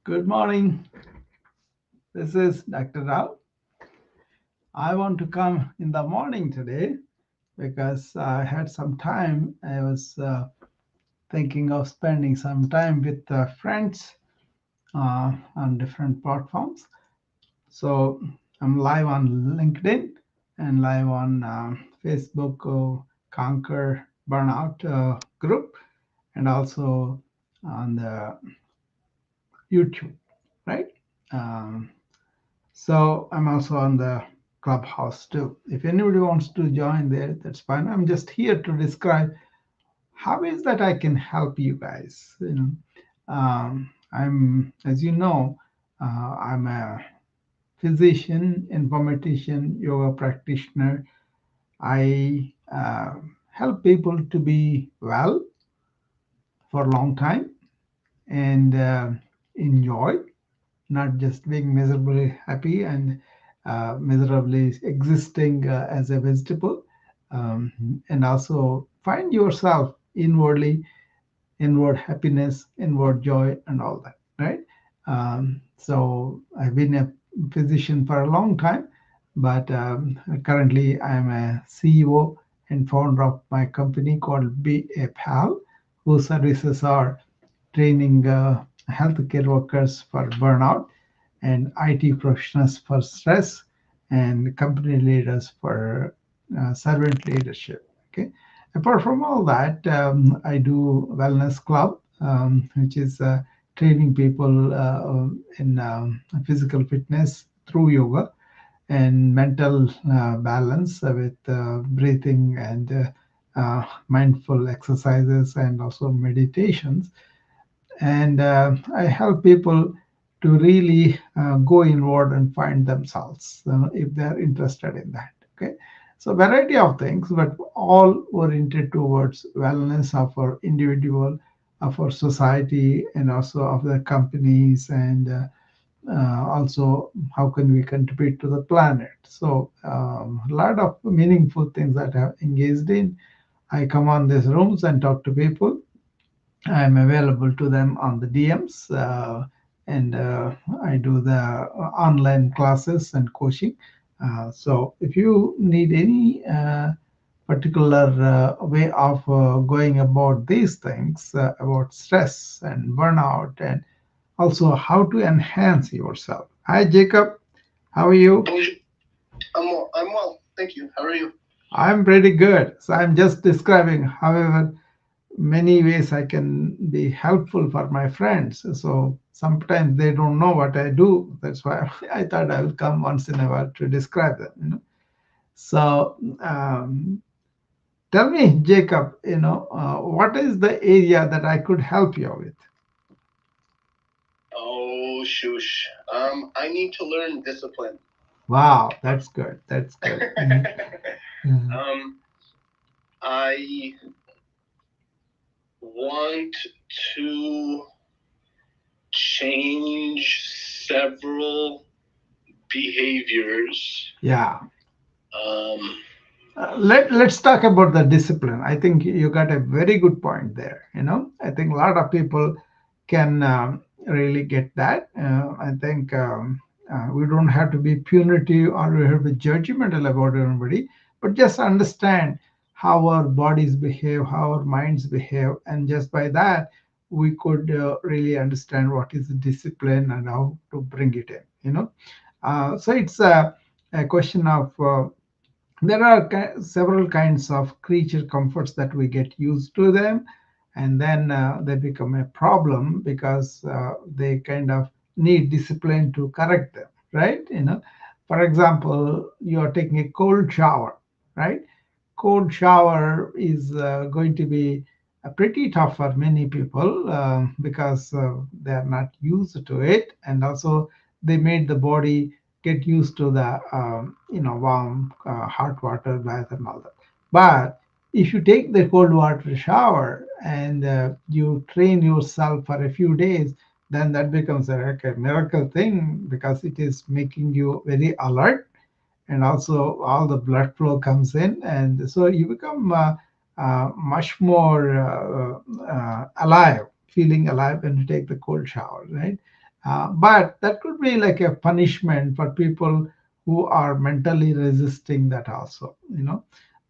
Good morning. This is Dr. Rao. I want to come in the morning today because I had some time. I was thinking of spending some time with friends on different platforms. So I'm live on LinkedIn and live on Facebook, Conquer Burnout group, and also on the YouTube, right? Um, So I'm also on the Clubhouse too. If anybody wants to join there, that's fine. I'm just here to describe how is that I can help you guys. As you know, I'm a physician, informatician, yoga practitioner. I help people to be well for a long time and enjoy, not just being miserably happy and miserably existing as a vegetable, and also find yourself inwardly, inward happiness, inward joy, and all that, right? So I've been a physician for a long time, but currently I'm a CEO and founder of my company called Be a Pal, whose services are training healthcare workers for burnout and IT professionals for stress and company leaders for servant leadership. Okay. Apart from all that, I do Wellness Club, which is training people in physical fitness through yoga and mental balance with breathing and mindful exercises and also meditations. And I help people to really go inward and find themselves if they're interested in that. Okay, so variety of things, but all oriented towards wellness of our individual, of our society, and also of the companies, and also how can we contribute to the planet. So a lot of meaningful things that I've engaged in. I come on these rooms and talk to people. I'm available to them on the DMs, and I do the online classes and coaching. So if you need any particular way of going about these things, about stress and burnout, and also how to enhance yourself. Hi, Jacob. How are you? I'm well, thank you. How are you? I'm pretty good. So I'm just describing, however, many ways I can be helpful for my friends. So sometimes they don't know what I do. That's why I thought I will come once in a while to describe them. So tell me, Jacob, what is the area that I could help you with? Oh, shush. I need to learn discipline. Wow, that's good. That's good. Mhm. um, I want to change several behaviors. Yeah. Um, Let's talk about the discipline. I think you got a very good point there. I think a lot of people can really get that. I think we don't have to be punitive or we have to be judgmental about everybody, but just understand how our bodies behave, how our minds behave, and just by that we could really understand what is the discipline and how to bring it in. So it's a question of there are several kinds of creature comforts that we get used to them, and then they become a problem because they kind of need discipline to correct them, right? For example, you are taking a cold shower, right? Cold shower is going to be pretty tough for many people because they are not used to it, and also they made the body get used to the warm hot water bath and all that. But if you take the cold water shower and you train yourself for a few days, then that becomes like a miracle thing because it is making you very alert, and also all the blood flow comes in, and so you become much more alive, feeling alive when you take the cold shower, right? But that could be like a punishment for people who are mentally resisting that also.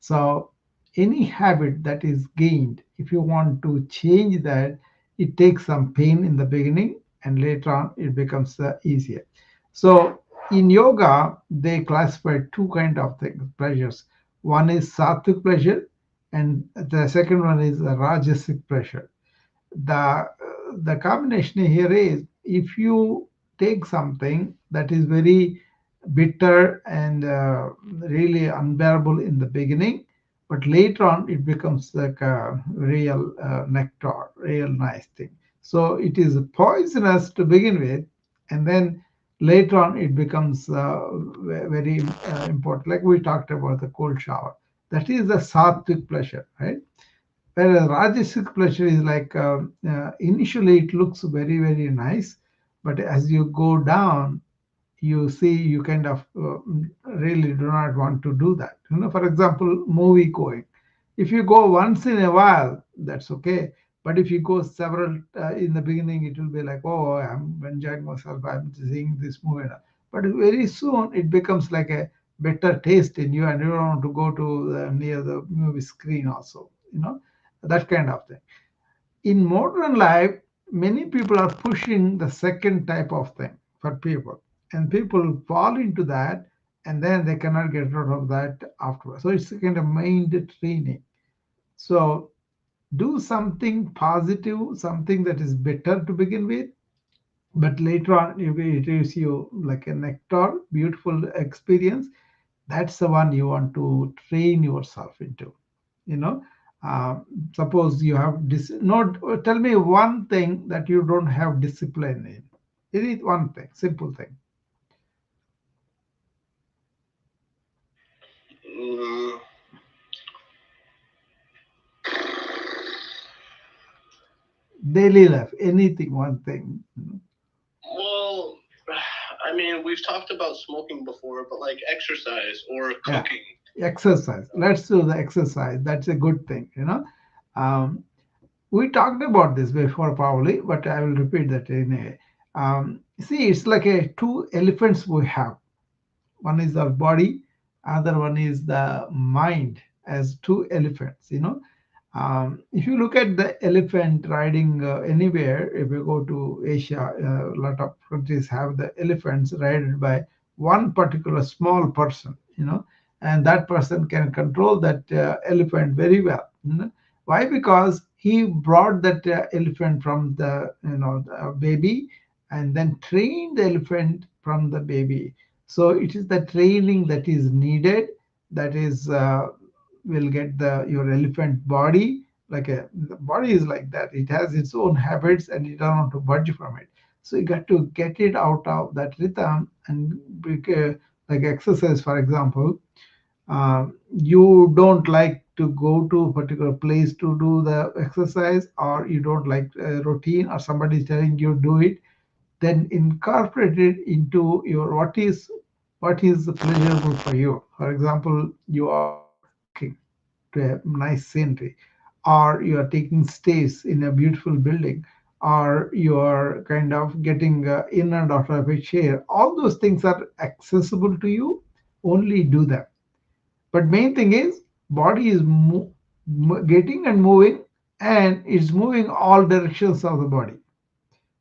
So any habit that is gained, if you want to change that, it takes some pain in the beginning and later on it becomes easier. So in yoga, they classify two kind of things, pleasures. One is sattvic pleasure and the second one is rajasic pleasure. The the combination here is if you take something that is very bitter and really unbearable in the beginning, but later on it becomes like a real nectar, real nice thing. So it is poisonous to begin with, and then later on it becomes very important. Like we talked about the cold shower, that is the sattvic pleasure, right? Whereas Rajasic pleasure is like initially it looks very, very nice, but as you go down, you see you kind of really do not want to do that. For example, movie going. If you go once in a while, that's okay. But if you go several in the beginning, it will be like, oh, I'm enjoying myself. I'm seeing this movie. But very soon it becomes like a better taste in you, and you don't want to go to near the movie screen also. That kind of thing. In modern life, many people are pushing the second type of thing for people, and people fall into that, and then they cannot get rid of that afterwards. So it's a kind of mind training. So do something positive, something that is better to begin with, but later on it gives you like a nectar, beautiful experience. That's the one you want to train yourself into. you know uh, Suppose you have not tell me one thing that you don't have discipline in. It is one thing, simple thing. Mm, Daily life, anything, one thing. well, I mean, we've talked about smoking before, but like exercise or Yeah, cooking. exercise. Let's do the exercise. That's a good thing. um, we talked about this before probably, but I will repeat that anyway. See, it's like a two elephants we have. One is our body, other one is the mind, as two elephants. If you look at the elephant riding anywhere, if you go to Asia, a lot of countries have the elephants ridden by one particular small person, and that person can control that elephant very well. Why? Because he brought that elephant from the baby, and then trained the elephant from the baby. So it is the training that is needed, that is will get the your elephant body. The body is like that, it has its own habits and you don't want to budge from it. So you got to get it out of that rhythm and like exercise, for example. You don't like to go to a particular place to do the exercise, or you don't like a routine, or somebody is telling you do it, then incorporate it into your what is pleasurable for you. For example, you are walking to a nice scenery, or you are taking stays in a beautiful building, or you are kind of getting in and out of a chair. All those things are accessible to you. Only do them. But main thing is body is getting and moving, and it's moving all directions of the body.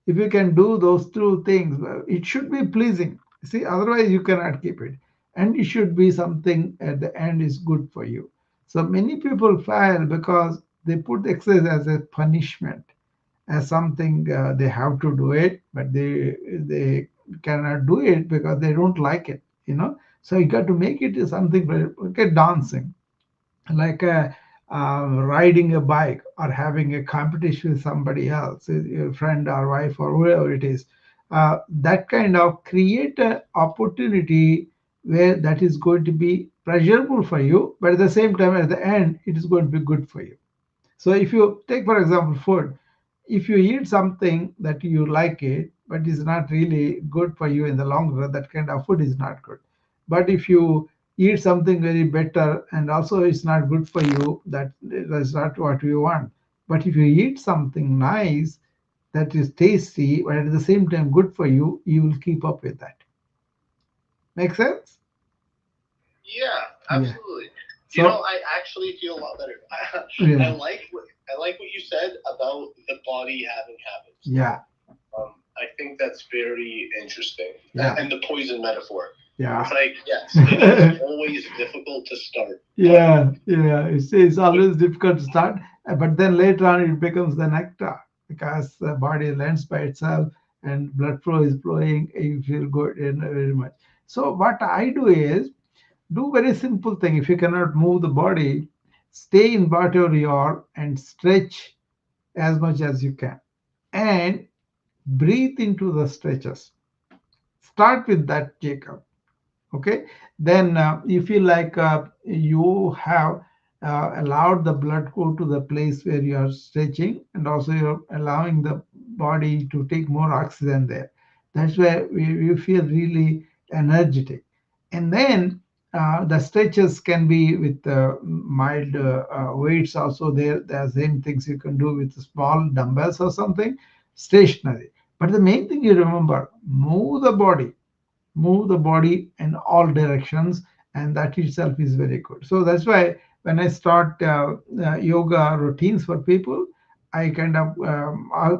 If you can do those two things, it should be pleasing. See, otherwise you cannot keep it. And it should be something at the end is good for you. So many people fail because they put exercise as a punishment, as something they have to do it, but they cannot do it because they don't like it. So you got to make it something. Okay, dancing, like riding a bike, or having a competition with somebody else, your friend or wife or whoever it is. That kind of create an opportunity where that is going to be pleasurable for you, but at the same time, at the end, it is going to be good for you. So if you take, for example, food, if you eat something that you like it, but is not really good for you in the long run, that kind of food is not good. But if you eat something very better and also it's not good for you, that's not what you want. But if you eat something nice, that is tasty, but at the same time good for you, you will keep up with that. Make sense? Yeah, Yeah. absolutely. So, I actually feel a lot better. I yeah, like what you said about the body having habits. yeah, I think that's very interesting. yeah, And the poison metaphor. yeah. It's like, yes, it is always difficult to start, but Yeah, yeah. It's always difficult to start, but then later on it becomes the nectar because the body learns by itself and blood flow is flowing. You feel good and very much. So what I do is do very simple thing. If you cannot move the body, stay in whatever you are and stretch as much as you can, and breathe into the stretches. Start with that, Jacob. Okay, then you feel like you have allowed the blood go to the place where you are stretching, and also you're allowing the body to take more oxygen there. That's where you feel really energetic. And then the stretches can be with mild weights also. There are same things you can do with small dumbbells or something stationary. But the main thing you remember, move the body in all directions, and that itself is very good. So that's why when I start yoga routines for people, I kind of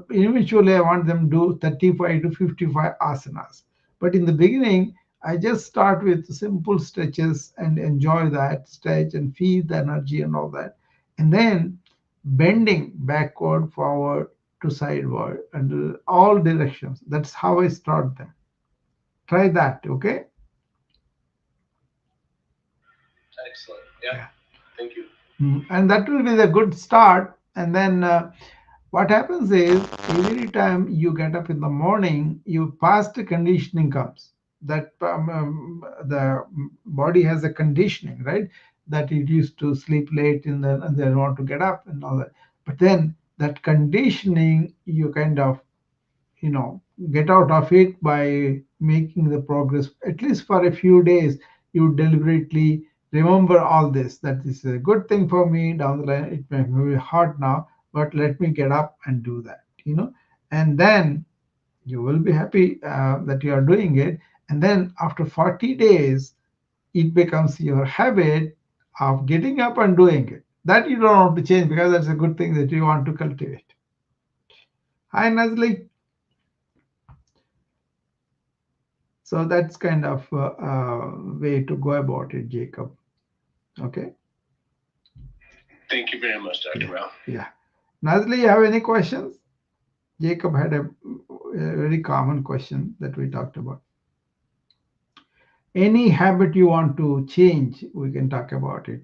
eventually I want them to do 35 to 55 asanas, but in the beginning I just start with simple stretches and enjoy that stretch and feel the energy and all that, and then bending backward, forward, to sideward, and all directions. That's how I start them. Try that, okay? excellent. Yeah, Yeah. thank you. And that will be the good start. And then what happens is every time you get up in the morning, your past conditioning comes. That the body has a conditioning, right? That it used to sleep late and they want to get up and all that. But then that conditioning, you kind of get out of it by making the progress at least for a few days. You deliberately remember all this, that this is a good thing for me. Down the line it may be hard now, but let me get up and do that. And then you will be happy that you are doing it. And then after 40 days it becomes your habit of getting up and doing it. That you don't want to change because that's a good thing that you want to cultivate. Hi, Nazli. So that's kind of way to go about it, Jacob. Okay. Thank you very much, Dr. Yeah. Rao. Yeah. Nazli, you have any questions? Jacob had a very common question that we talked about. Any habit you want to change, we can talk about it.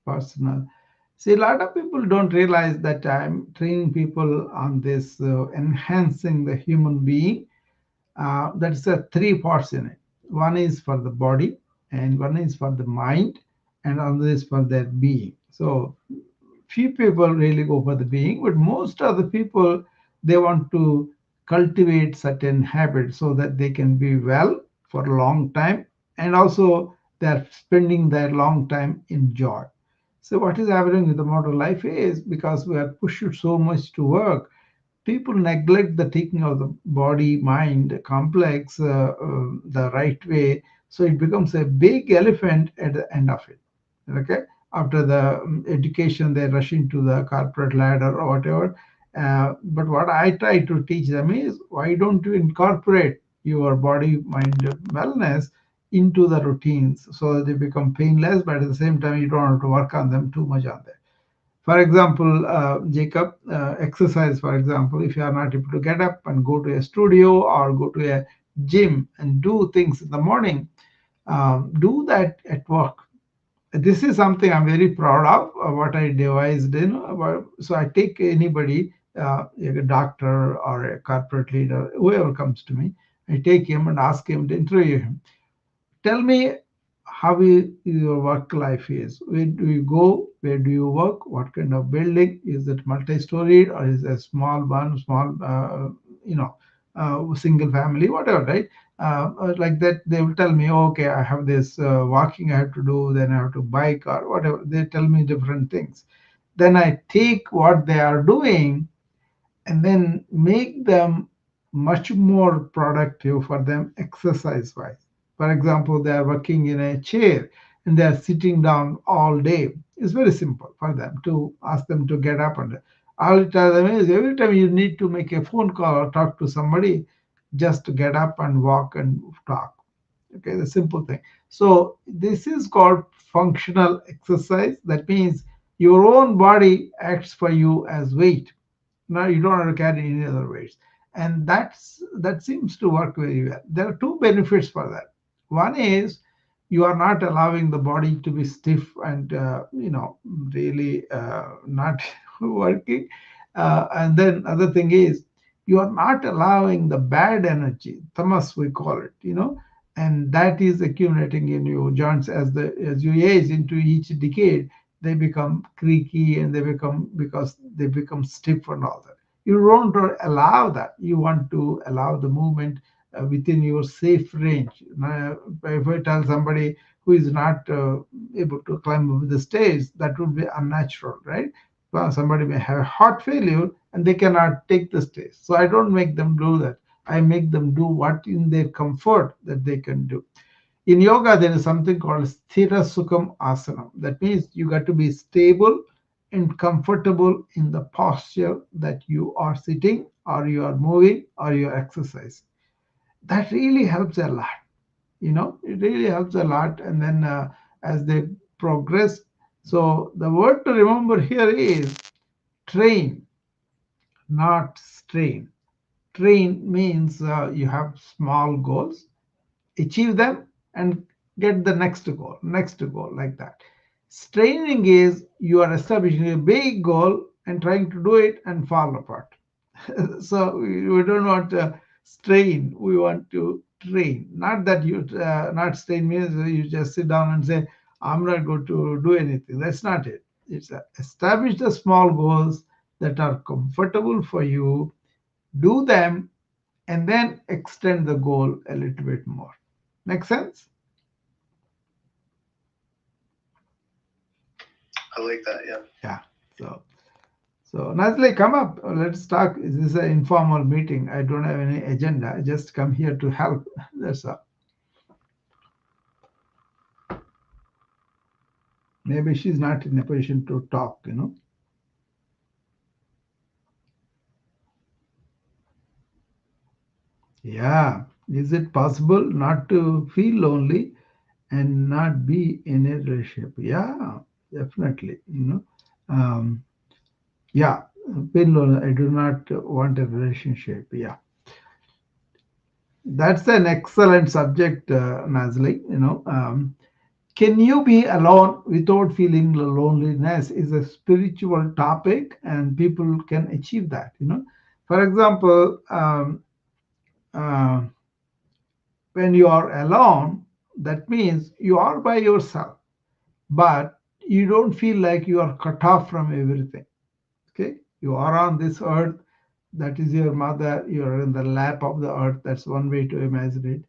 Personal. See, a lot of people don't realize that I'm training people on this enhancing the human being. That's three parts in it. One is for the body, and one is for the mind, and another is for their being. So few people really go for the being, but most of the people, they want to cultivate certain habits so that they can be well for a long time, and also they're spending their long time in joy. So what is happening with the modern life is because we are pushed so much to work, people neglect the taking of the body mind complex the right way. So it becomes a big elephant at the end of it. Okay, after the education they rush into the corporate ladder or whatever. But what I try to teach them is, why don't you incorporate your body mind wellness into the routines so that they become painless, but at the same time you don't have to work on them too much on that. For example, Jacob, exercise, for example, if you are not able to get up and go to a studio or go to a gym and do things in the morning, do that at work. This is something I'm very proud of, what I devised. So I take anybody, a doctor or a corporate leader, whoever comes to me, I take him and ask him to interview him. Tell me how your work life is. Where do you go? Where do you work? What kind of building? Is it multi-storied or is it a small one, small, single family, whatever, right? Like that, they will tell me, "Oh, okay, I have this walking I have to do, then I have to bike or whatever." They tell me different things. Then I take what they are doing and then make them much more productive for them exercise wise. For example, they are working in a chair and they are sitting down all day. It's very simple for them to ask them to get up, and all I tell them is every time you need to make a phone call or talk to somebody, just to get up and walk and talk. Okay, the simple thing. So this is called functional exercise. That means your own body acts for you as weight. Now you don't have to carry any other weights, and that seems to work very well. There are two benefits for that. One is you are not allowing the body to be stiff and really not working. And then other thing is you are not allowing the bad energy, tamas we call it, and that is accumulating in your joints as you age into each decade. They become creaky and they become because they become stiff and all that. You don't allow that. You want to allow the movement within your safe range. Now, if I tell somebody who is not able to climb over the stairs, that would be unnatural, right? Well, somebody may have heart failure and they cannot take the stairs. So I don't make them do that. I make them do what in their comfort that they can do. In yoga, there is something called Sthira Sukham Asana. That means you got to be stable and comfortable in the posture that you are sitting or you are moving or you are exercising. That really helps a lot. It really helps a lot. And then as they progress, so the word to remember here is train, not strain. Train means you have small goals, achieve them, and get the next goal, like that. Straining is you are establishing a big goal and trying to do it and fall apart. So we don't want to strain, we want to train. Not that you not strain means you just sit down and say I'm not going to do anything. That's not it. It's establish the small goals that are comfortable for you, do them, and then extend the goal a little bit more. Make sense? I like that. Yeah. Yeah. So Nazli, come up. Let's talk. This is an informal meeting. I don't have any agenda. I just come here to help. That's all. Maybe she's not in a position to talk. Yeah. Is it possible not to feel lonely and not be in a relationship? Yeah, definitely. Um, yeah, feel lonely. I do not want a relationship. Yeah. That's an excellent subject, Nazli. Can you be alone without feeling the loneliness is a spiritual topic, and people can achieve that. For example, uh, when you are alone, that means you are by yourself, but you don't feel like you are cut off from everything. Okay, you are on this earth. That is your mother. You are in the lap of the earth. That's one way to imagine it.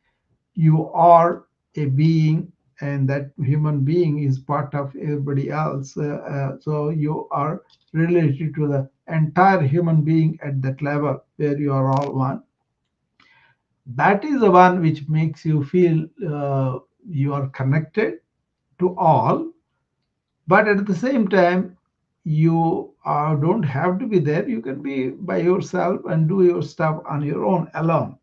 You are a being, and that human being is part of everybody else. So you are related to the entire human being at that level where you are all one. That is the one which makes you feel you are connected to all, but at the same time, you don't have to be there. You can be by yourself and do your stuff on your own alone.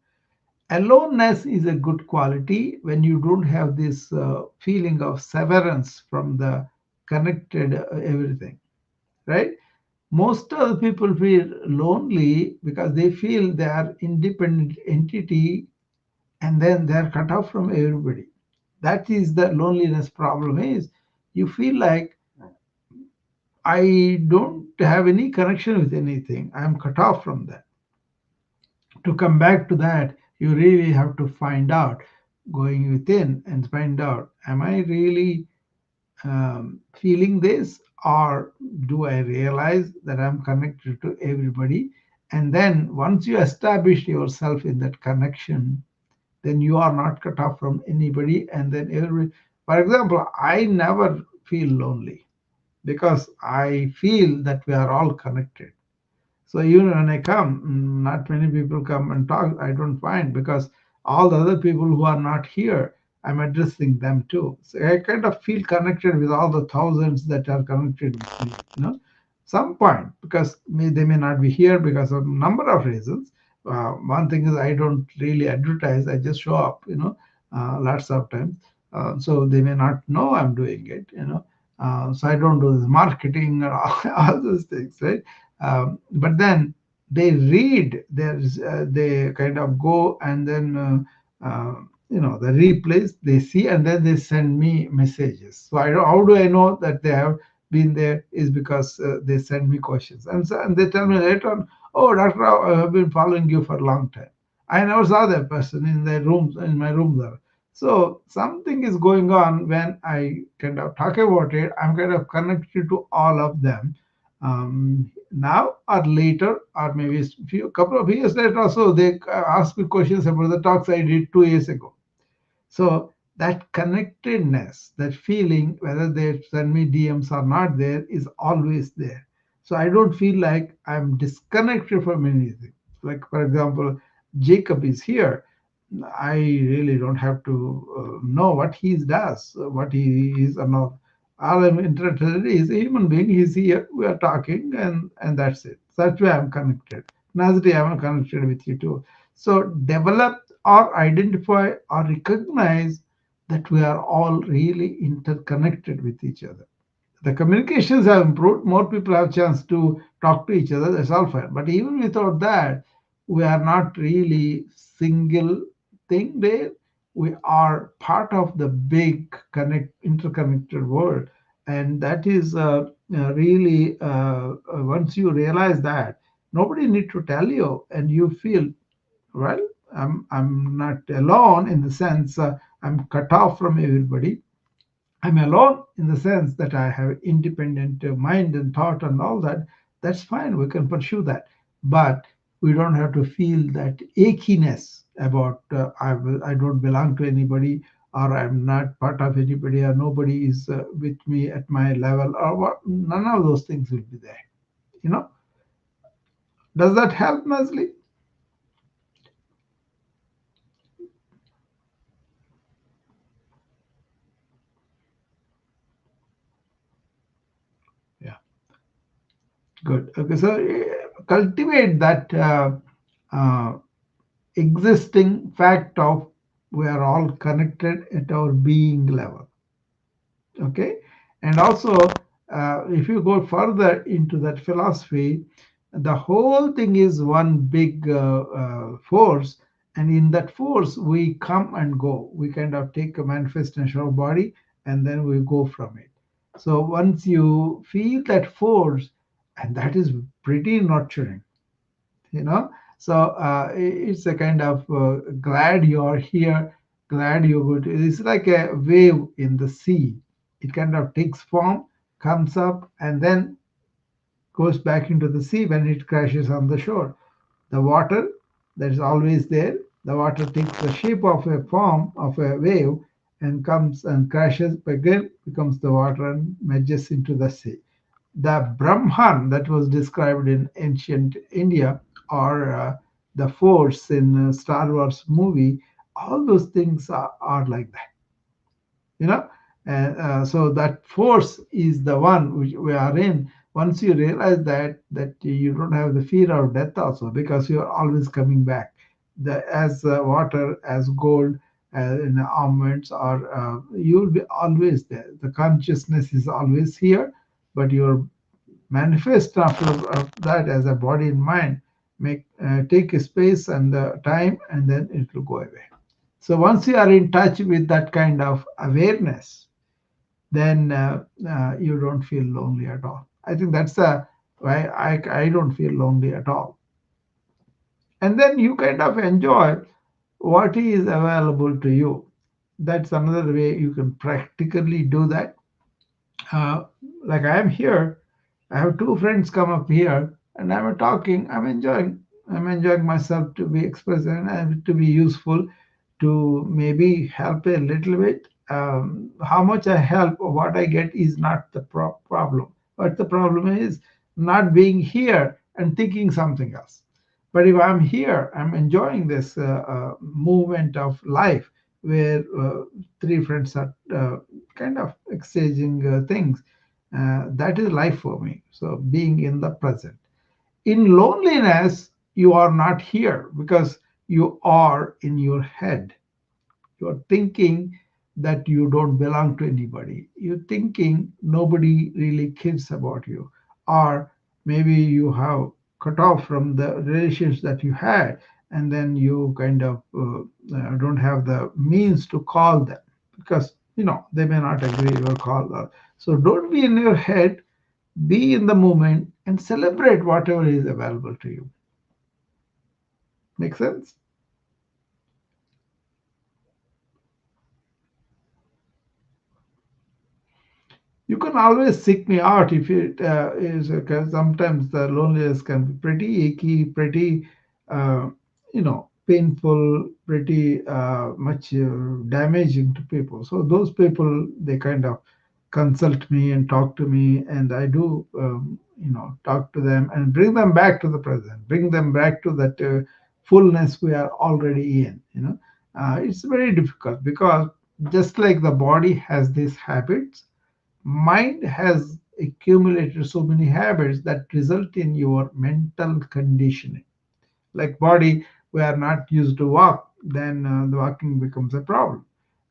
Aloneness is a good quality when you don't have this feeling of severance from the connected everything, right? Most of the people feel lonely because they feel they are independent entity and then they are cut off from everybody. That is the loneliness problem is you feel like I don't have any connection with anything. I am cut off from that. To come back to that, you really have to find out, going within and find out, am I really feeling this, or do I realize that I'm connected to everybody? And then once you establish yourself in that connection, then you are not cut off from anybody. And then every, for example, I never feel lonely because I feel that we are all connected. So even when I come, not many people come and talk. I don't find because all the other people who are not here, I'm addressing them too. So I kind of feel connected with all the thousands that are connected with me. Some point because they may not be here because of a number of reasons. One thing is I don't really advertise. I just show up. Lots of times. So they may not know I'm doing it. So I don't do this marketing or all those things, right? But then they read there's they kind of go and then the replays they see and then they send me messages. So how do I know that they have been there is because they send me questions, and they tell me later on, oh, Dr. Rao, I have been following you for a long time. I never saw that person in their rooms, in my room there. So something is going on when I kind of talk about it. I'm kind of connected to all of them now or later, or maybe a couple of years later or so, they ask me questions about the talks I did 2 years ago. So that connectedness, that feeling, whether they send me DMs or not, there is always there. So I don't feel like I'm disconnected from anything. Like for example, Jacob is here. I really don't have to know what he does, what he is or not. All I'm interested in is a human being. He's here. We are talking, and that's it. That's why I'm connected. Nazri, I'm connected with you too. So develop or identify or recognize that we are all really interconnected with each other. The communications have improved. More people have chance to talk to each other. That's all fine. But even without that, we are not really single thing there. We are part of the big interconnected world, and that is really once you realize that, nobody need to tell you, and you feel well. I'm not alone in the sense I'm cut off from everybody. I'm alone in the sense that I have independent mind and thought and all that. That's fine. We can pursue that, but we don't have to feel that achiness about I don't belong to anybody, or I'm not part of anybody, or nobody is with me at my level, or what. None of those things will be there. You know. Does that help, Nasli? Yeah. Good. Okay. So cultivate that uh, existing fact of we are all connected at our being level. Okay. And also, if you go further into that philosophy, the whole thing is one big force, and in that force we come and go. We kind of take a manifestation of body and then we go from it. So once you feel that force, and that is pretty nurturing, you know so it's a kind of glad you're here, glad you're good. It's like a wave in the sea. It kind of takes form, comes up, and then goes back into the sea when it crashes on the shore. The water that is always there, the water takes the shape of a form of a wave and comes and crashes again, becomes the water and merges into the sea. The Brahman that was described in ancient India, or the Force in Star Wars movie, all those things are like that, you know. And so that force is the one which we are in. Once you realize that you don't have the fear of death also because you are always coming back. As water, as gold, in almonds, or you will be always there. The consciousness is always here, but your manifest after that as a body and mind make take a space and the time, and then it will go away. So once you are in touch with that kind of awareness, then you don't feel lonely at all. I think that's why I don't feel lonely at all. And then you kind of enjoy what is available to you. That's another way you can practically do that. uh, like I am here, I have two friends come up here, and I'm talking. I'm enjoying. I'm enjoying myself to be expressing and to be useful, to maybe help a little bit. How much I help or what I get is not the problem. But the problem is not being here. and thinking something else. But if I'm here, I'm enjoying this movement of life where three friends are kind of exchanging things. That is life for me. So being in the present. In loneliness, you are not here because you are in your head. You're thinking that you don't belong to anybody. You're thinking nobody really cares about you. Or maybe you have cut off from the relations that you had, and then you kind of don't have the means to call them because they may not agree or call. So don't be in your head, be in the moment and celebrate whatever is available to you. Make sense? You can always seek me out if it is because sometimes the loneliness can be pretty icky, pretty painful, pretty much damaging to people. So those people they kind of consult me and talk to me, and I do talk to them and bring them back to the present, bring them back to that fullness we are already in. It's very difficult because just like the body has these habits, mind has accumulated so many habits that result in your mental conditioning. Like body, we are not used to walk, then the walking becomes a problem.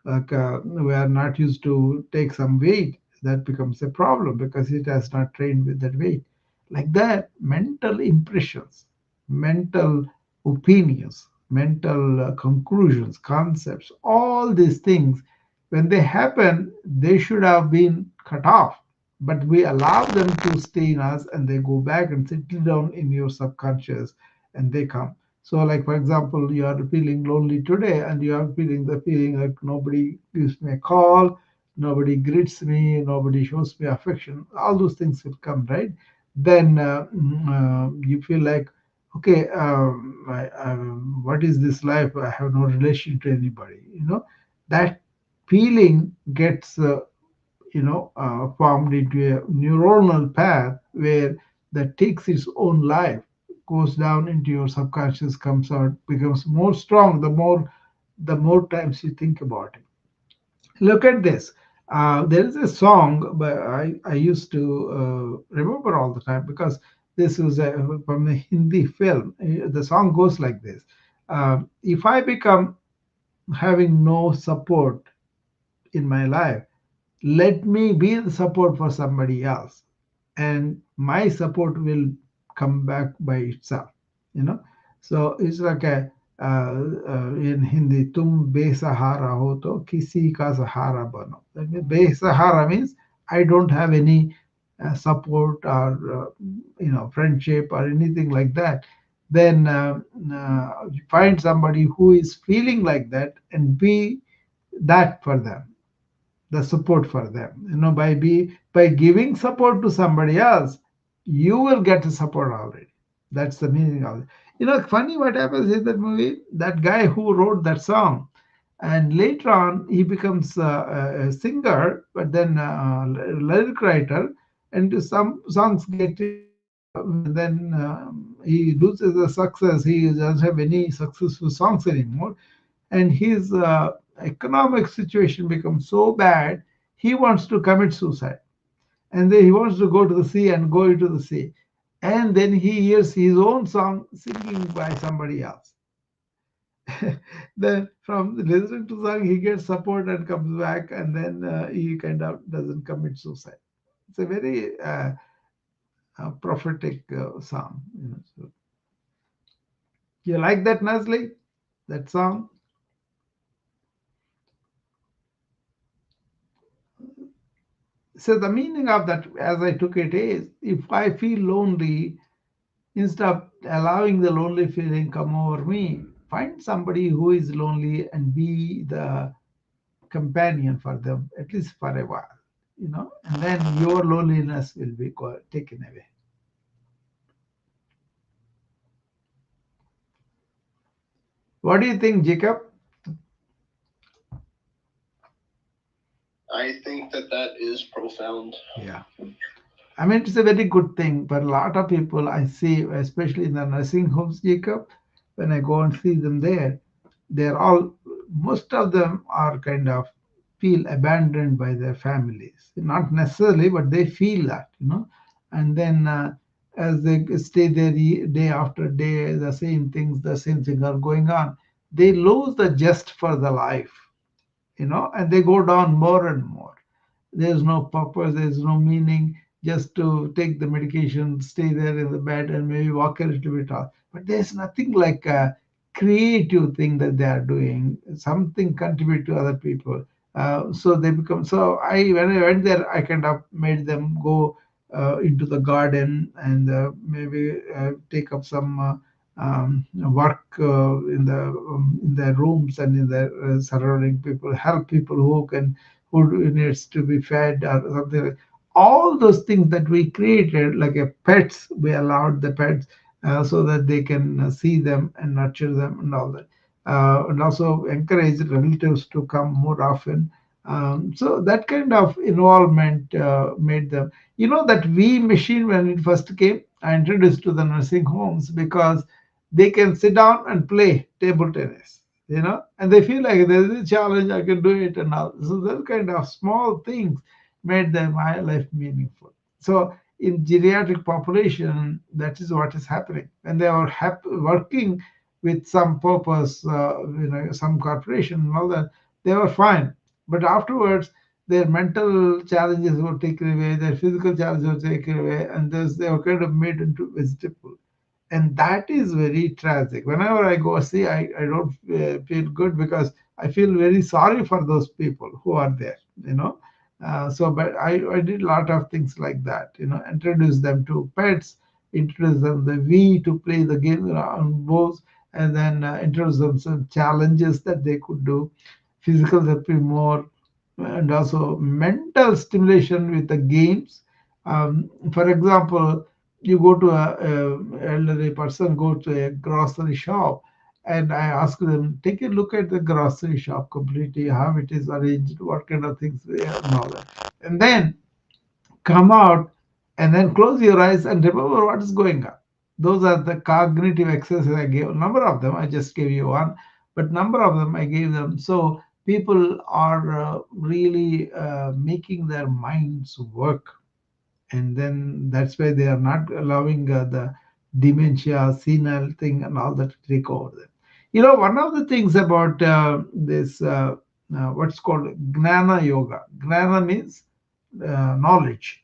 Like we are not used to take some weight, that becomes a problem because it has not trained with that weight. Like that, mental impressions, mental opinions, mental conclusions, concepts, all these things, when they happen, they should have been cut off. But we allow them to stay in us and they go back and settle down in your subconscious and they come. So, like for example, you are feeling lonely today, and you are feeling the feeling like nobody gives me a call, nobody greets me, nobody shows me affection. All those things will come, right? Then you feel like, okay, what is this life? I have no relation to anybody. That feeling gets formed into a neuronal path where that takes its own life, goes down into your subconscious, comes out, becomes more strong the more times you think about it. Look at this. There is a song, but I used to remember all the time because this was from a Hindi film. The song goes like this: If I become having no support in my life, let me be the support for somebody else, and my support will come back by itself. you know so it's like a in Hindi, tum besahara ho to kisi ka sahara bano. That means besahara means I don't have any support or friendship or anything like that. Then you find somebody who is feeling like that and be that for them, the support for them. By giving support to somebody else, you will get the support already. That's the meaning of it. Funny what happens in that movie. That guy who wrote that song, and later on he becomes a singer, but then lyric writer, and some songs get then he loses the success. He doesn't have any successful songs anymore, and his economic situation becomes so bad, he wants to commit suicide. And then he wants to go to the sea and go into the sea. And then he hears his own song singing by somebody else. Then from listening to the song, he gets support and comes back, and then he kind of doesn't commit suicide. It's a very prophetic song. So you like that, Nasli? That song? So the meaning of that, as I took it, is if I feel lonely, instead of allowing the lonely feeling come over me, find somebody who is lonely and be the companion for them, at least for a while, and then your loneliness will be taken away. What do you think, Jacob? I think that that is profound. Yeah. I mean, it's a very good thing, but a lot of people I see, especially in the nursing homes, Jacob, when I go and see them there, they're all, most of them are kind of feel abandoned by their families. Not necessarily, but they feel that, And then as they stay there day after day, the same things are going on. They lose the zest for the life, and they go down more and more. There's no purpose, there's no meaning, just to take the medication, stay there in the bed, and maybe walk a little bit off. But there's nothing like a creative thing that they are doing, something contribute to other people. So they become, so when I went there, I kind of made them go into the garden and maybe take up some work in their rooms and in their surrounding people, help people who needs to be fed or something like. All those things that we created, like a pets, we allowed the pets so that they can see them and nurture them and all that, and also encourage relatives to come more often. So that kind of involvement made them. That V machine, when it first came, I introduced to the nursing homes because they can sit down and play table tennis, and they feel like there's a challenge, I can do it and all. So those kind of small things made their my life meaningful. So in geriatric population, that is what is happening. When they are working with some purpose, some corporation and all that, they were fine. But afterwards, their mental challenges were taken away, their physical challenges were taken away, and they were kind of made into vegetable, and that is very tragic. Whenever I go see, I don't feel good because I feel very sorry for those people who are there, so but I did a lot of things like that, introduce them to pets, introduce them the V to play the game on both, and then introduce them some challenges that they could do, physical therapy more, and also mental stimulation with the games. For example, you go to a elderly person, go to a grocery shop, and I ask them, take a look at the grocery shop completely, how it is arranged, what kind of things they have, and all that, and then come out and then close your eyes and remember what is going on. Those are the cognitive exercises I gave. A number of them, I just gave you one, but number of them I gave them. So people are really making their minds work, and then that's why they are not allowing the dementia, senile thing, and all that to take over them. One of the things about this, what's called Gnana Yoga. Gnana means knowledge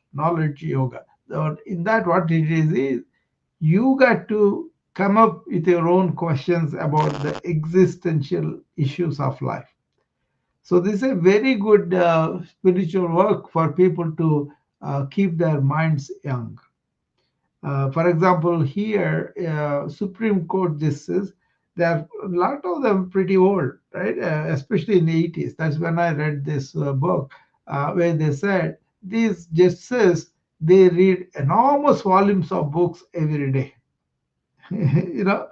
yoga. So in that, what it is you got to come up with your own questions about the existential issues of life. So this is a very good spiritual work for people to keep their minds young. For example, here, Supreme Court justices, there are a lot of them pretty old, right? Especially in the 80s. That's when I read this book where they said these justices, they read enormous volumes of books every day. you know,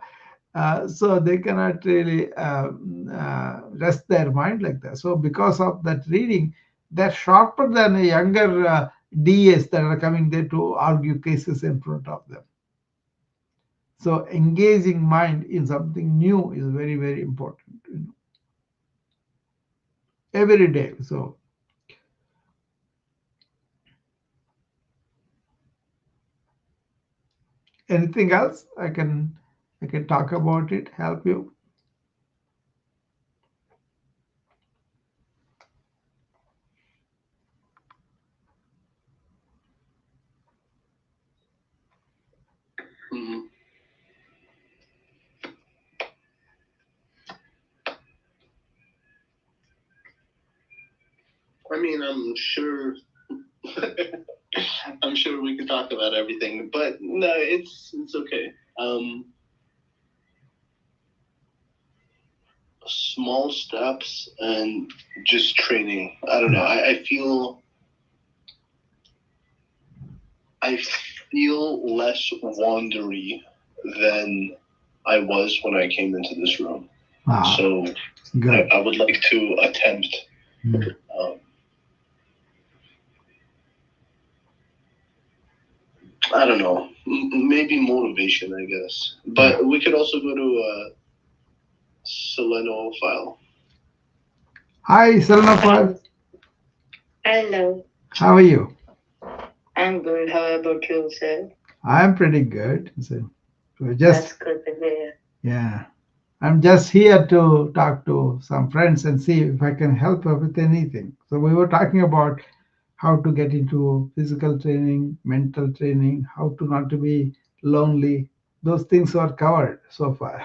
so they cannot really rest their mind like that. So because of that reading, they're sharper than a younger DAs that are coming there to argue cases in front of them. So engaging mind in something new is very, very important, every day. So anything else I can talk about it, help you. Mhm. I mean, I'm sure. I'm sure we could talk about everything, but no, it's okay. Small steps and just training. I don't know. I feel less wandery than I was when I came into this room. So Good. I would like to attempt um, I don't know, maybe motivation, I guess. Yeah. But we could also go to Selenophile. Hi, Salnapal. Hello. Hello. How are you? I'm good. How about you, sir? I'm pretty good. So we're just That's good to hear. yeah. I'm just here to talk to some friends and see if I can help her with anything. So we were talking about how to get into physical training, mental training, how to not to be lonely. Those things are covered so far.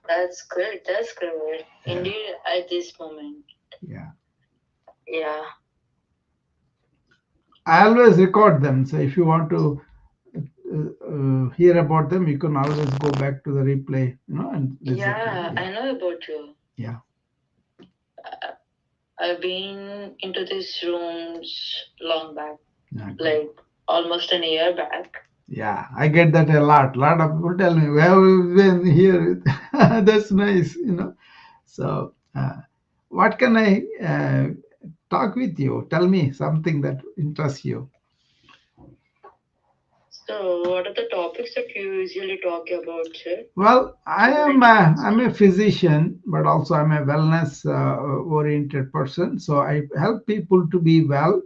That's good. That's good. Yeah, Indeed, at this moment. yeah. Yeah. I always record them. So if you want to hear about them, you can always go back to the replay, and listen to it. Yeah, Yeah, I know about you. yeah. Uh, I've been into these rooms long back, Yeah, good. like almost an year back. Yeah, I get that a lot. A lot of people tell me, "Well, we've been here." That's nice. So, what can I talk with you? Tell me something that interests you. So, what are the topics that you usually talk about, sir? Well, So that I can I'm answer. a physician, but also I'm a wellness oriented person. So I help people to be well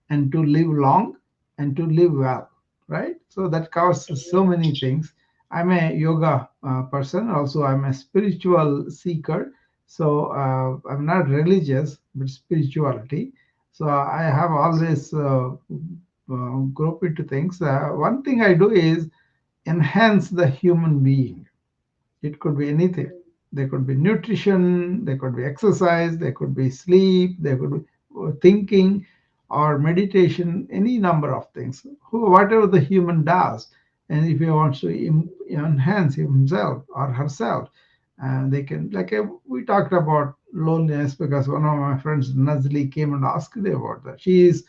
and to live long and to live well, right? So that covers so Mhm. many things. I'm a yoga person, also I'm a spiritual seeker. So I'm not religious, but spirituality. So I have always group into things. One thing I do is enhance the human being. It could be anything. There could be nutrition, there could be exercise, there could be sleep, there could be thinking or meditation, any number of things. Whatever the human does, and if he wants to enhance himself or herself, they can, like we talked about loneliness because one of my friends, Nazli, came and asked me about that. She is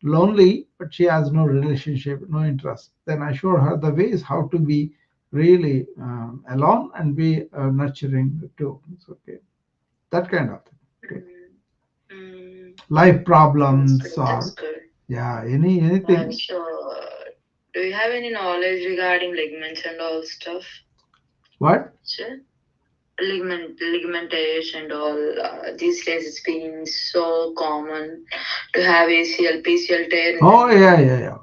lonely, but she has no relationship, no interest. Then I showed her the ways how to be really alone and be nurturing too. It's okay. That kind of thing. Okay. Mm, mm, Life that's problems good. That's or good. yeah, anything. So, do you have any knowledge regarding ligaments and all stuff? What? Sure. Ligamentaires and all. These days, it's been so common to have ACL, PCL tear in the Oh knee. yeah, yeah, yeah.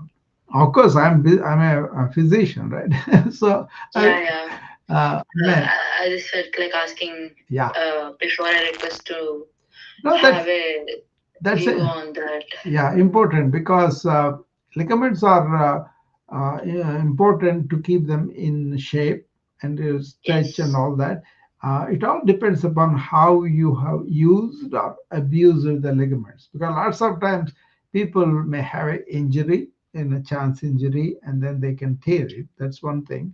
Of course, I'm a physician, right? So I, Yeah, yeah. man, I just felt like asking yeah. before I request to No, have a that's view it. on that. Yeah, important because ligaments are yeah, important to keep them in shape and stretch and Yes. all that. It all depends upon how you have used or abused the ligaments because lots of times people may have an injury in a chance injury and then they can tear it. That's one thing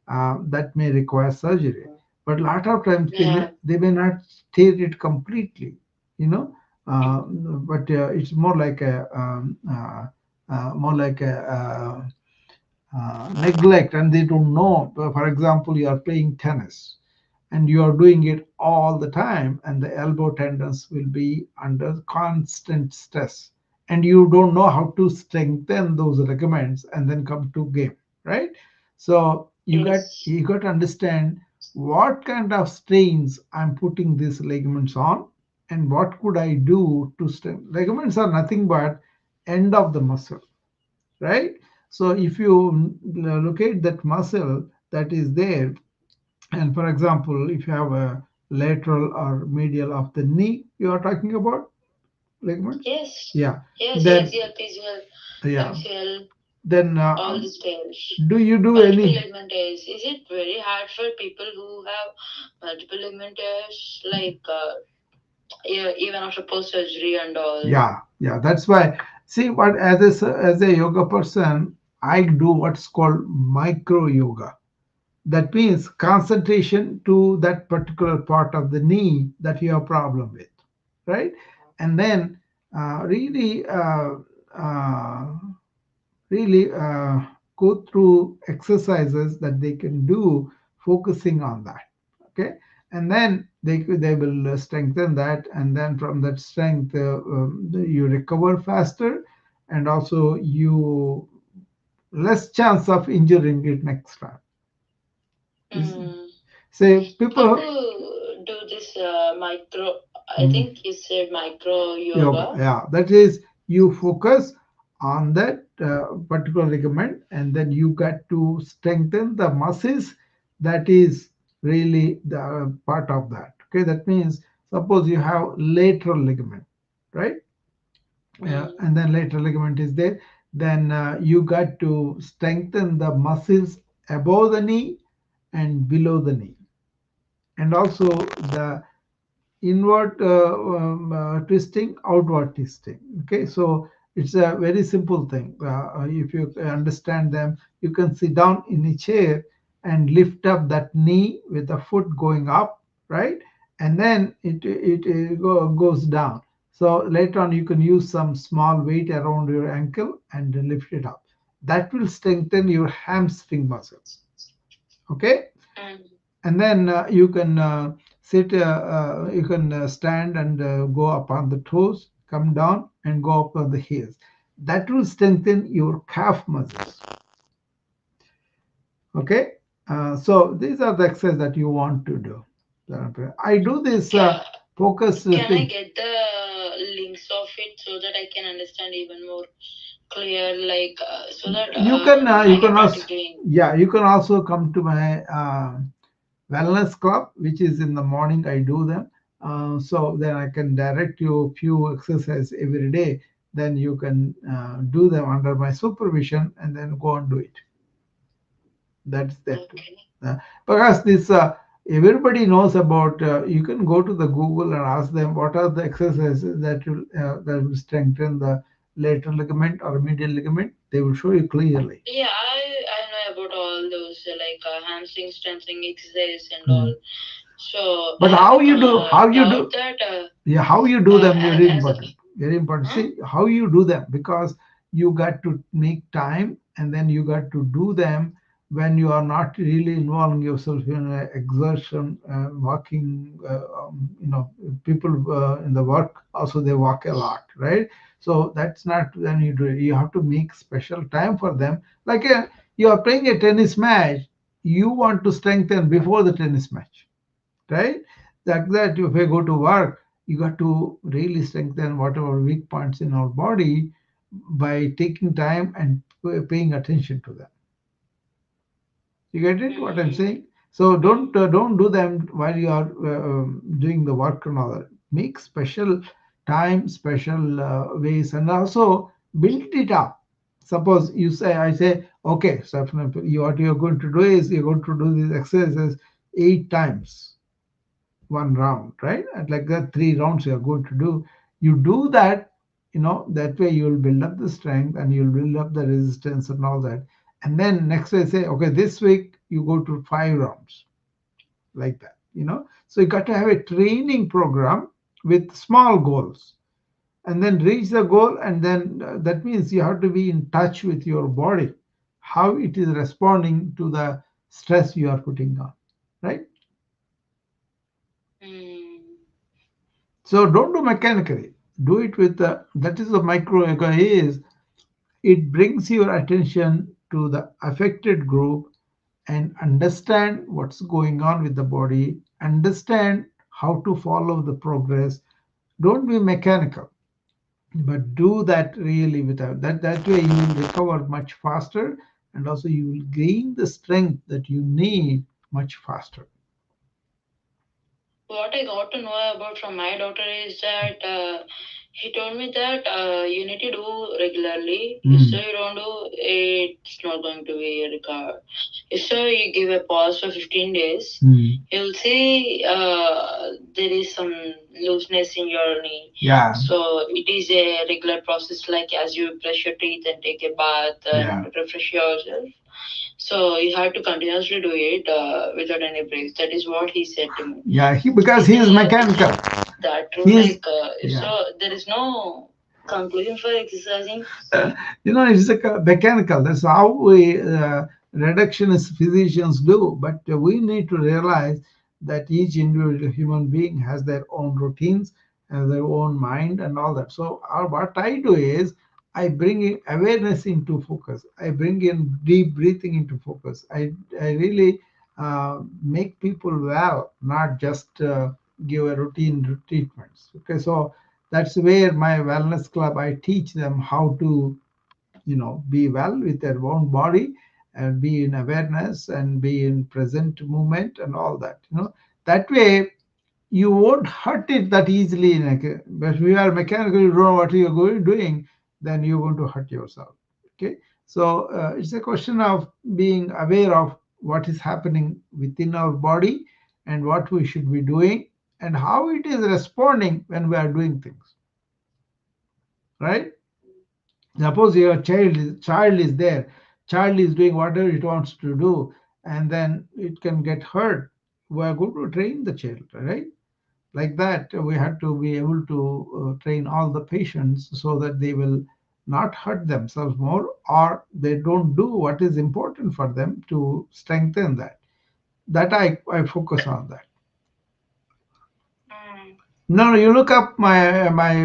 that may require surgery. But a lot of times Yeah. they may not tear it completely, you know but it's more like a neglect, and they don't know. For example, you are playing tennis, and you are doing it all the time, and the elbow tendons will be under constant stress, and you don't know how to strengthen those ligaments and then come to game, right? So Yes. you got to understand what kind of strains I'm putting these ligaments on, and what could I do to strengthen. Ligaments are nothing but end of the muscle, right? So if you locate that muscle that is there, and for example, if you have a lateral or medial of the knee, you are talking about ligaments. Yes. Yeah. Yes. Then ACL, PCL, yeah. MCL, Then all these tears. do you do Multiple any? ligament tears. Is it very hard for people who have multiple ligament tears, like yeah, even after post surgery and all? Yeah, yeah. That's why. See, what as a yoga person, I do what's called micro yoga. That means concentration to that particular part of the knee that you have problem with, right? And then really uh, really go through exercises that they can do focusing on that, okay? And then they will strengthen that, and then from that strength you recover faster, and also you less chance of injuring it next time. Mm. Say How people. to do this micro? I Mm, think you said micro yoga, yoga. yeah, that is you focus on that particular ligament, and then you got to strengthen the muscles that is really the part of that. Okay, that means suppose you have lateral ligament, right? Mm. And then lateral ligament is there, then you got to strengthen the muscles above the knee and below the knee, and also the inward twisting, outward twisting. Okay, so it's a very simple thing. If you understand them, you can sit down in a chair and lift up that knee with the foot going up, right? And then it goes down. So later on, you can use some small weight around your ankle and lift it up. That will strengthen your hamstring muscles. Okay, Mm. and then you can you can stand and go up on the toes, come down and go up on the heels. That will strengthen your calf muscles. Okay, so these are the exercises that you want to do. I do this Can, focus can I thing. get the links of it so that I can understand even more clear, like so that You I can can also, practice doing. yeah, you can also come to my wellness club, which is in the morning. I do them. So then I can direct you a few exercises every day. Then you can do them under my supervision and then go and do it. That's that too. Okay. Because this everybody knows about. You can go to the Google and ask them what are the exercises that will strengthen the lateral ligament or medial ligament. They will show you clearly. Yeah, I know about all those like hamstring strengthening exercise and Hmm. all. So I But have how a you do? How you doubt do? that Yeah, how you do them very as a important. Very important. huh? See how you do them, because you got to make time and then you got to do them when you are not really involving yourself in exertion, walking. People in the work also they walk a lot, right? So that's not when you do it. You have to make special time for them. Like you are playing a tennis match, you want to strengthen before the tennis match, right? That if I go to work, you got to really strengthen whatever weak points in our body by taking time and paying attention to them. You get it? What I'm Mm, saying? So mm, don't do them while you are doing the work and all that. Make special time, special ways, and also build it up. Suppose you say, I say, okay, so what you're going to do is you're going to do these exercises 8 times one round, right? And like that, 3 rounds you are going to do. You do that, that way you will build up the strength and you'll build up the resistance and all that. And then next day say, okay, this week you go to 5 rounds, like that. So you got to have a training program with small goals and then reach the goal. And then that means you have to be in touch with your body, how it is responding to the stress you are putting on, right? mm. So don't do mechanically. Do it with that is the micro yoga is. It brings your attention to the affected group and understand what's going on with the body, understand how to follow the progress. Don't be mechanical, but do that really without that. That way you will recover much faster and also you will gain the strength that you need much faster. What I got to know about from my doctor is that he told me that you need to do regularly. If so Mm. you don't do, it's not going to be recovered. If so you give a pause for 15 days, Mm. you'll see there is some looseness in your knee. Yeah, So it is a regular process, like as you brush your teeth and take a bath yeah, and refresh yourself. So you have to continuously do it without any breaks. That is what he said to me. yeah. Because he is Is mechanical. it that true? He is, Like, yeah. so there is no conclusion for exercising. It's like a mechanical. That's how we reductionist physicians do. But we need to realize that each individual human being has their own routines and their own mind and all that. So what I do is I bring in awareness into focus. I bring in deep breathing into focus. I really make people well, not just give a routine treatments. Okay, so that's where my wellness club, I teach them how to, be well with their own body and be in awareness and be in present moment and all that. That way you won't hurt it that easily. But if you are mechanical, you don't know what you're doing, then you're going to hurt yourself. Okay, so it's a question of being aware of what is happening within our body and what we should be doing and how it is responding when we are doing things. Right? Suppose your child is there, child is doing whatever it wants to do, and then it can get hurt. We are going to train the child, right? Like that, we have to be able to train all the patients so that they will not hurt themselves more, or they don't do what is important for them to strengthen that I focus on that. Mm. No, you look up my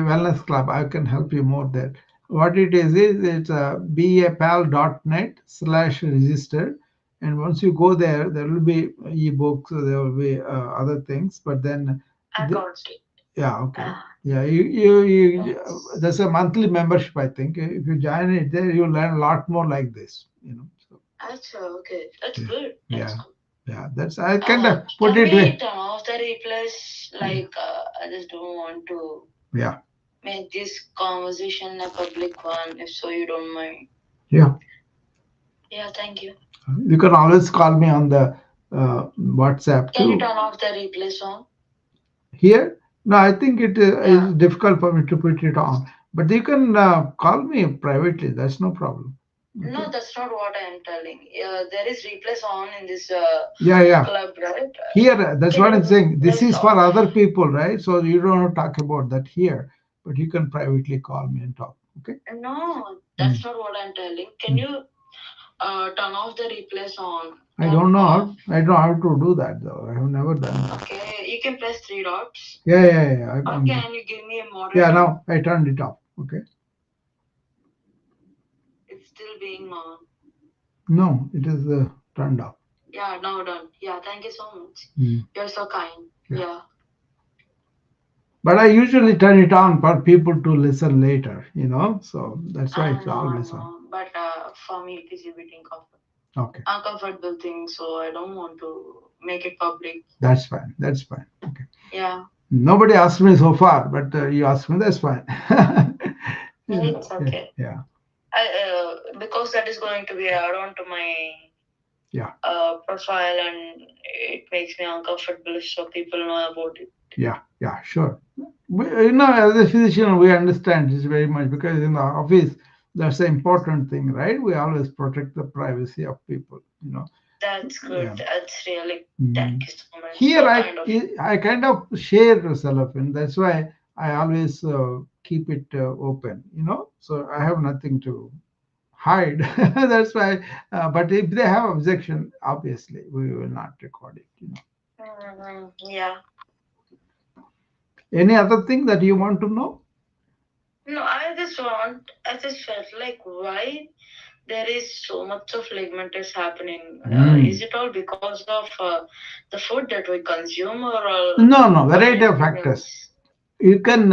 wellness club. I can help you more there. What it is it's bapal.net/register, and once you go there, there will be ebooks, there will be other things, but then I got it. yeah, okay. Ah, Yeah, you yes. there's a monthly membership, I think. If you join it there, you'll learn a lot more like this. So That's okay. That's yeah, good. That's yeah, good. yeah. That's I kind of put Can it we way. turn off the replays? Yeah, Like, I just don't want to yeah, make this conversation a public one, if so you don't mind. yeah. Yeah, thank you. You can always call me on the WhatsApp Can you too. turn off the replay song? Here, no, I think it Yeah. is difficult for me to put it on. But you can call me privately. That's no problem. Okay. No, that's not what I am telling. There is replays on in this Yeah, yeah. club, right? Here, that's Can what I'm you saying. This press is for off? other people, right? So you don't have to talk about that here, but you can privately call me and talk. Okay. No, Mm. that's not what I'm telling. Can Mm. you turn off the replays on? I Turn don't know off. how. I don't know how to do that though. I have never done that. Okay, you can press three dots. Yeah, yeah, yeah. Or can you give me a Yeah. moderator? Now I turned it off. Okay. It's still being on. No, it is turned off. Yeah, now done. Yeah, thank you so much. Mm. You're so kind. Yeah. Yeah. But I usually turn it on for people to listen later. So that's why it's I always on. know. But for me, it is a bit Okay. uncomfortable thing, so I don't want to make it public. That's fine. That's fine. Okay. Yeah. Nobody asked me so far, but you asked me. That's fine. It's okay. Yeah. Because that is going to be add on to my Yeah. profile, and it makes me uncomfortable so people know about it. Yeah. Yeah. Sure. As a physician, we understand this very much because in the office, that's the important thing, right? We always protect the privacy of people. That's good. Yeah. That's really thank you so much. Here, So I kind of share the cellophane. That's why I always keep it open. So I have nothing to hide. That's why. But if they have objection, obviously we will not record it. Yeah. Any other thing that you want to know? No, I just felt like why there is so much of ligamentous happening. Is it all because of the food that we consume, or all? No, variety of factors. You can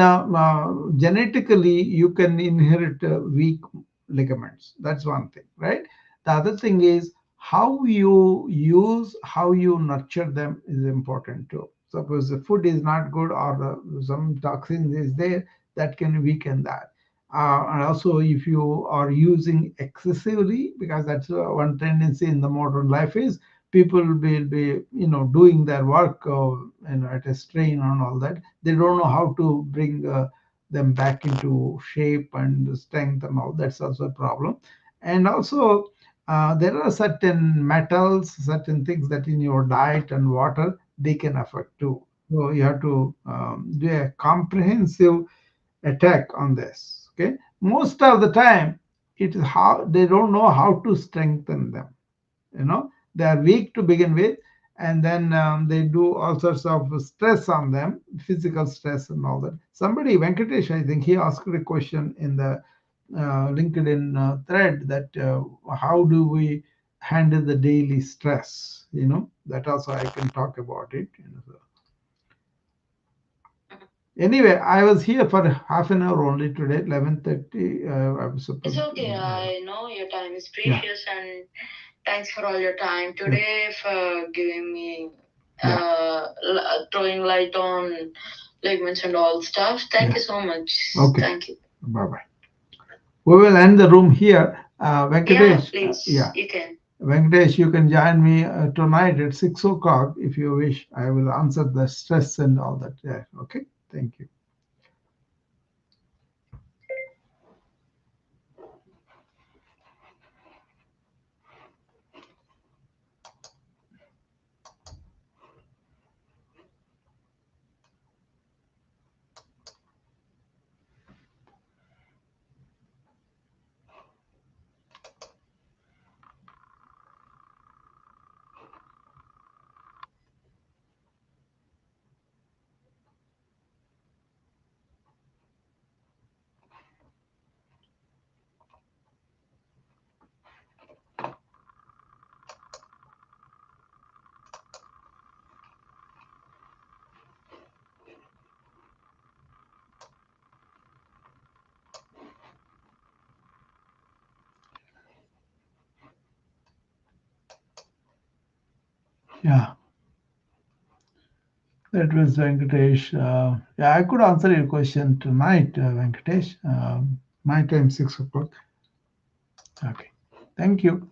genetically you can inherit weak ligaments. That's one thing, right? The other thing is how you use, how you nurture them is important too. Suppose the food is not good or some toxin is there, that can weaken that. And also, if you are using excessively, because that's one tendency in the modern life is people will be doing their work at a strain and all that. They don't know how to bring them back into shape and strength and all. That's also a problem. And also there are certain metals, certain things that in your diet and water they can affect too. So you have to do a comprehensive attack on this. Okay, most of the time it is how they don't know how to strengthen them. They are weak to begin with, and then they do all sorts of stress on them, physical stress and all that. Somebody, Venkatesh, I think he asked a question in the LinkedIn thread that how do we handle the daily stress? That also I can talk about it. So anyway, I was here for half an hour only today, 11:30. I was It's supposed. okay. I know your time is Yeah. precious, and thanks for all your time today for giving me Yeah. throwing light on ligaments and all stuff. Thank you so much. Okay. Thank you. Bye bye. We will end the room here. Yeah, Venkatesh, please. yeah. You can. Venkatesh, you can join me tonight at 6 o'clock if you wish. I will answer the stress and all that. Yeah. Okay. Thank you. Yeah. That was Venkatesh. Yeah, I could answer your question tonight, Venkatesh. My time, 6 o'clock. Okay. Thank you.